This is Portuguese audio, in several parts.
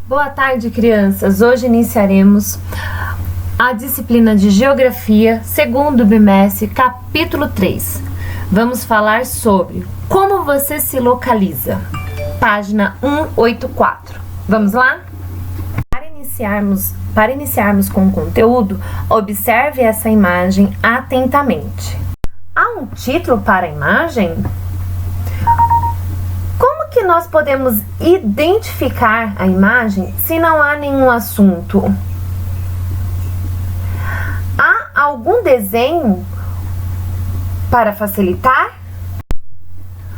Boa tarde, crianças! Hoje iniciaremos a disciplina de Geografia, segundo bimestre, capítulo 3. Vamos falar sobre como você se localiza. Página 184. Vamos lá? Para iniciarmos com o conteúdo, observe essa imagem atentamente. Há um título para a imagem? Como que nós podemos identificar a imagem se não há nenhum assunto? Há algum desenho para facilitar?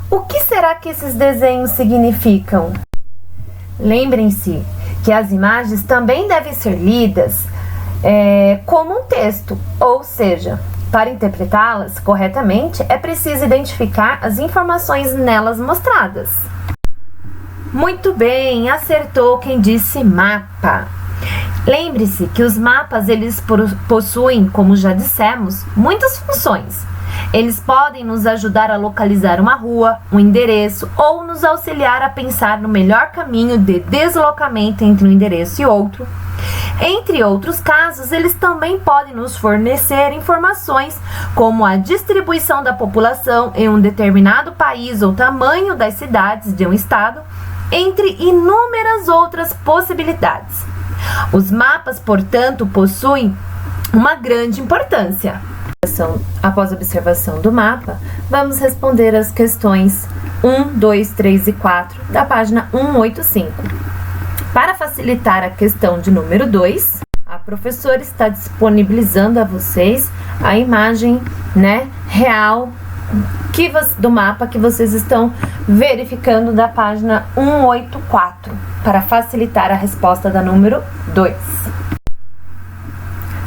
O que será que esses desenhos significam? Lembrem-se que as imagens também devem ser lidas como um texto, ou seja, para interpretá-las corretamente, é preciso identificar as informações nelas mostradas. Muito bem, acertou quem disse mapa. Lembre-se que os mapas eles possuem, como já dissemos, muitas funções. Eles podem nos ajudar a localizar uma rua, um endereço ou nos auxiliar a pensar no melhor caminho de deslocamento entre um endereço e outro. Entre outros casos, eles também podem nos fornecer informações como a distribuição da população em um determinado país ou tamanho das cidades de um estado, entre inúmeras outras possibilidades. Os mapas, portanto, possuem uma grande importância. Após a observação do mapa, vamos responder as questões 1, 2, 3 e 4 da página 185. Para facilitar a questão de número 2, a professora está disponibilizando a vocês a imagem, real do mapa que vocês estão verificando da página 184, para facilitar a resposta da número 2.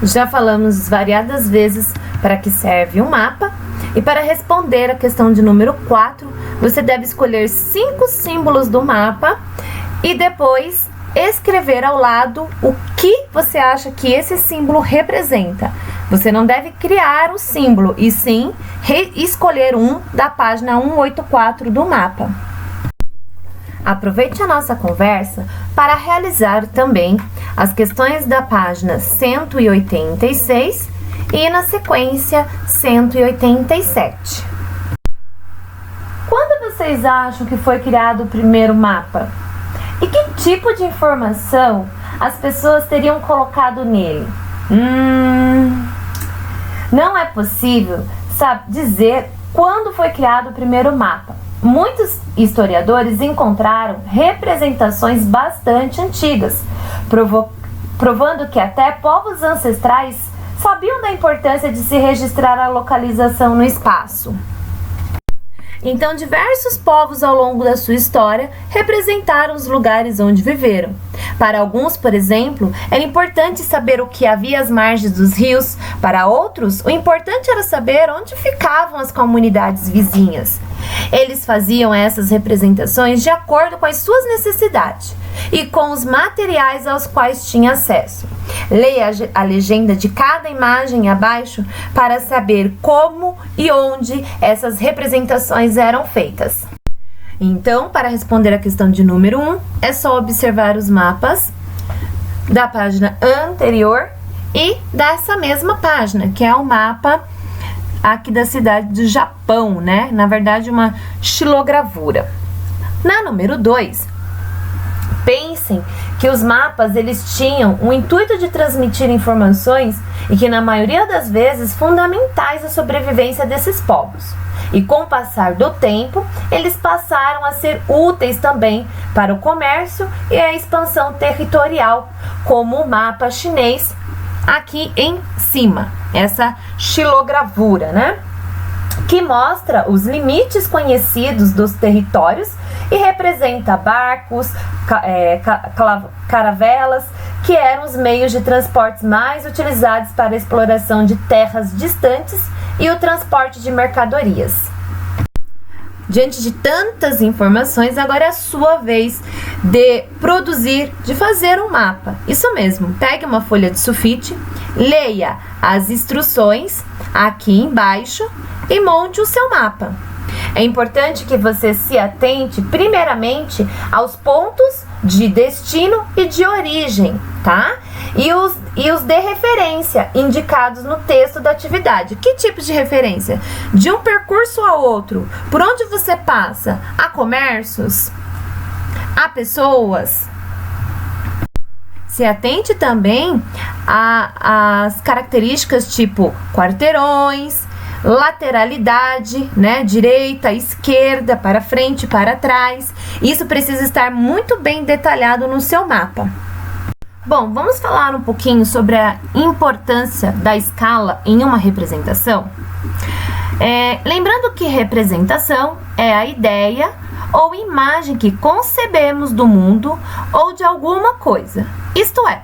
Já falamos variadas vezes para que serve um mapa, e para responder a questão de número 4, você deve escolher 5 símbolos do mapa e depois escrever ao lado o que você acha que esse símbolo representa. Você não deve criar o símbolo, e sim escolher um da página 184 do mapa. Aproveite a nossa conversa para realizar também as questões da página 186 e, na sequência, 187. Quando vocês acham que foi criado o primeiro mapa? E que tipo de informação as pessoas teriam colocado nele? Não é possível dizer quando foi criado o primeiro mapa. Muitos historiadores encontraram representações bastante antigas, provando que até povos ancestrais sabiam da importância de se registrar a localização no espaço. Então, diversos povos ao longo da sua história representaram os lugares onde viveram. Para alguns, por exemplo, era importante saber o que havia às margens dos rios. Para outros, o importante era saber onde ficavam as comunidades vizinhas. Eles faziam essas representações de acordo com as suas necessidades e com os materiais aos quais tinha acesso. Leia a legenda de cada imagem abaixo para saber como e onde essas representações eram feitas. Então, para responder a questão de número 1, é só observar os mapas da página anterior e dessa mesma página, que é o mapa aqui da cidade do Japão, Na verdade, uma xilogravura. Na número 2, pensem que os mapas eles tinham o intuito de transmitir informações e que na maioria das vezes fundamentais à sobrevivência desses povos. E com o passar do tempo, eles passaram a ser úteis também para o comércio e a expansão territorial, como o mapa chinês aqui em cima, essa xilogravura, que mostra os limites conhecidos dos territórios e representa barcos, caravelas, que eram os meios de transportes mais utilizados para a exploração de terras distantes e o transporte de mercadorias. Diante de tantas informações, agora é a sua vez de produzir, de fazer um mapa. Isso mesmo, pegue uma folha de sulfite, leia as instruções aqui embaixo e monte o seu mapa. É importante que você se atente primeiramente aos pontos de destino e de origem, tá? E os de referência indicados no texto da atividade. Que tipo de referência? De um percurso a outro. Por onde você passa? Há comércios? Há pessoas? Se atente também às características tipo quarteirões, lateralidade, né? Direita, esquerda, para frente, para trás. Isso precisa estar muito bem detalhado no seu mapa. Bom, vamos falar um pouquinho sobre a importância da escala em uma representação. Lembrando que representação é a ideia ou imagem que concebemos do mundo ou de alguma coisa. Isto é,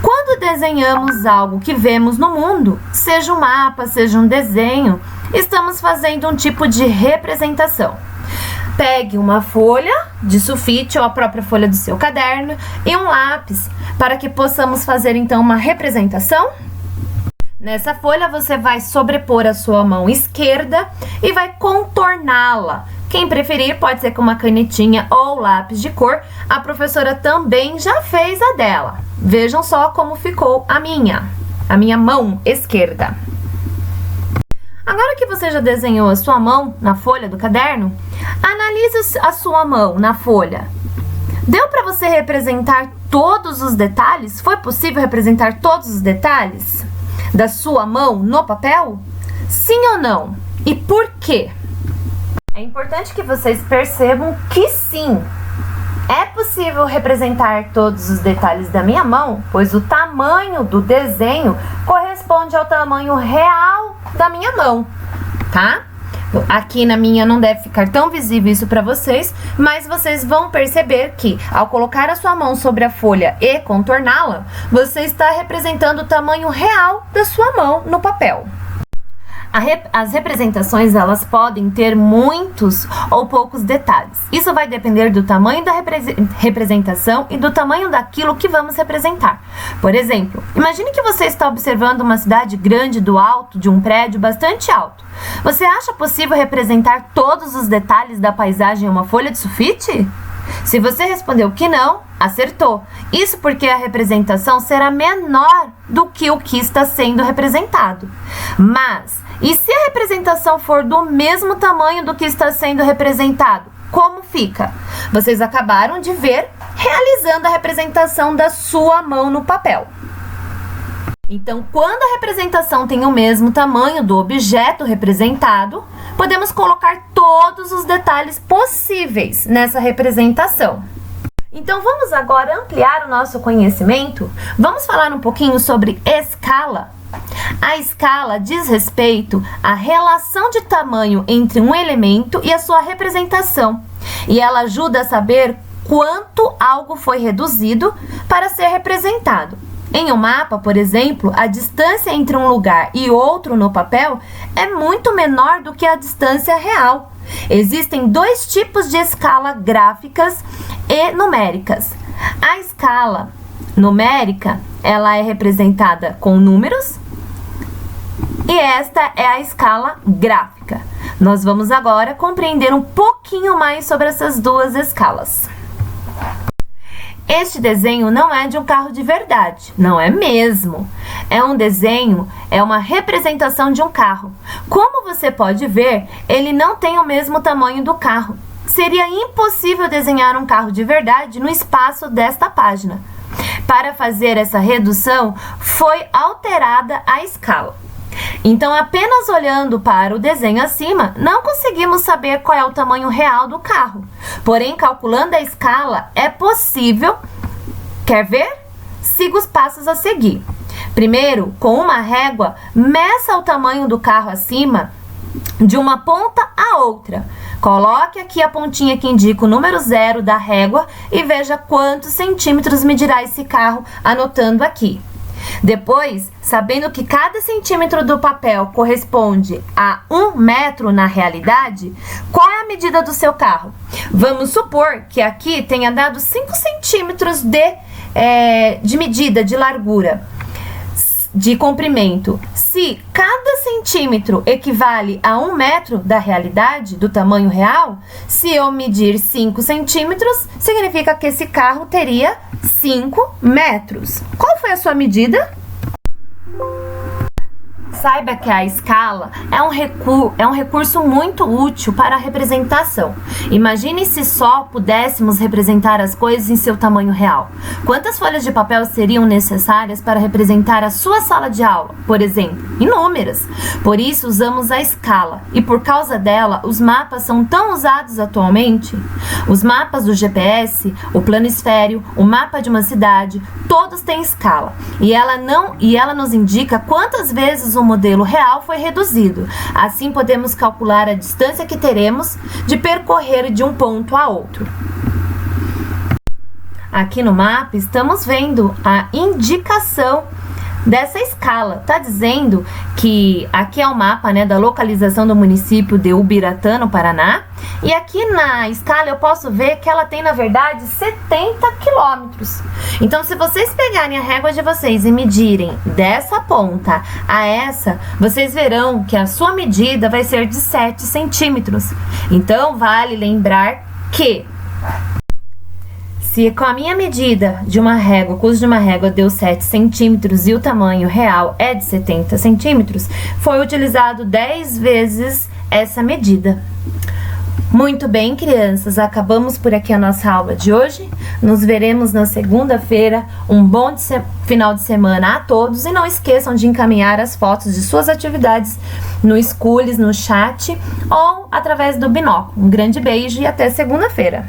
quando desenhamos algo que vemos no mundo, seja um mapa, seja um desenho, estamos fazendo um tipo de representação. Pegue uma folha de sulfite ou a própria folha do seu caderno e um lápis para que possamos fazer então uma representação. Nessa folha você vai sobrepor a sua mão esquerda e vai contorná-la. Quem preferir pode ser com uma canetinha ou lápis de cor. A professora também já fez a dela. Vejam só como ficou a minha mão esquerda. Agora que você já desenhou a sua mão na folha do caderno, analise a sua mão na folha. Deu para você representar todos os detalhes? Foi possível representar todos os detalhes da sua mão no papel? Sim ou não? E por quê? É importante que vocês percebam que sim, é possível representar todos os detalhes da minha mão, pois o tamanho do desenho corresponde ao tamanho real da minha mão, tá? Aqui na minha não deve ficar tão visível isso para vocês, mas vocês vão perceber que ao colocar a sua mão sobre a folha e contorná-la, você está representando o tamanho real da sua mão no papel. As representações, elas podem ter muitos ou poucos detalhes. Isso vai depender do tamanho da representação e do tamanho daquilo que vamos representar. Por exemplo, imagine que você está observando uma cidade grande do alto de um prédio bastante alto. Você acha possível representar todos os detalhes da paisagem em uma folha de sulfite? Se você respondeu que não, acertou. Isso porque a representação será menor do que o que está sendo representado. Mas, e se a representação for do mesmo tamanho do que está sendo representado? Como fica? Vocês acabaram de ver realizando a representação da sua mão no papel. Então, quando a representação tem o mesmo tamanho do objeto representado, podemos colocar todos os detalhes possíveis nessa representação. Então, vamos agora ampliar o nosso conhecimento? Vamos falar um pouquinho sobre escala? A escala diz respeito à relação de tamanho entre um elemento e a sua representação, e ela ajuda a saber quanto algo foi reduzido para ser representado. Em um mapa, por exemplo, a distância entre um lugar e outro no papel é muito menor do que a distância real. Existem dois tipos de escala gráficas e numéricas. A escala numérica, ela é representada com números, e esta é a escala gráfica. Nós vamos agora compreender um pouquinho mais sobre essas duas escalas. Este desenho não é de um carro de verdade, não é mesmo. É um desenho, é uma representação de um carro. Como você pode ver, ele não tem o mesmo tamanho do carro. Seria impossível desenhar um carro de verdade no espaço desta página. Para fazer essa redução, foi alterada a escala. Então, apenas olhando para o desenho acima, não conseguimos saber qual é o tamanho real do carro. Porém, calculando a escala, é possível. Quer ver? Siga os passos a seguir. Primeiro, com uma régua, meça o tamanho do carro acima de uma ponta a outra. Coloque aqui a pontinha que indica o número 0 da régua e veja quantos centímetros medirá esse carro, anotando aqui. Depois, sabendo que cada centímetro do papel corresponde a 1 metro na realidade, qual é a medida do seu carro? Vamos supor que aqui tenha dado 5 centímetros de medida de largura, de comprimento. Se cada centímetro equivale a 1 metro da realidade, do tamanho real, se eu medir 5 centímetros, significa que esse carro teria 5 metros. Qual foi a sua medida? Saiba que a escala é um recurso muito útil para a representação. Imagine se só pudéssemos representar as coisas em seu tamanho real. Quantas folhas de papel seriam necessárias para representar a sua sala de aula, por exemplo? Inúmeras. Por isso usamos a escala, e por causa dela, os mapas são tão usados atualmente. Os mapas do GPS, o planisfério, o mapa de uma cidade, todos têm escala. E ela nos indica quantas vezes o modelo real foi reduzido. Assim podemos calcular a distância que teremos de percorrer de um ponto a outro. Aqui no mapa estamos vendo a indicação dessa escala. Está dizendo que aqui é o mapa, né, da localização do município de Ubiratã, no Paraná. E aqui na escala eu posso ver que ela tem, na verdade, 70 quilômetros. Então, se vocês pegarem a régua de vocês e medirem dessa ponta a essa, vocês verão que a sua medida vai ser de 7 centímetros. Então, vale lembrar que se com a minha medida de uma régua, o custo de uma régua deu 7 centímetros e o tamanho real é de 70 centímetros, foi utilizado 10 vezes essa medida. Muito bem, crianças, acabamos por aqui a nossa aula de hoje. Nos veremos na segunda-feira. Um bom final de semana a todos e não esqueçam de encaminhar as fotos de suas atividades no Schools, no chat ou através do binóculo. Um grande beijo e até segunda-feira.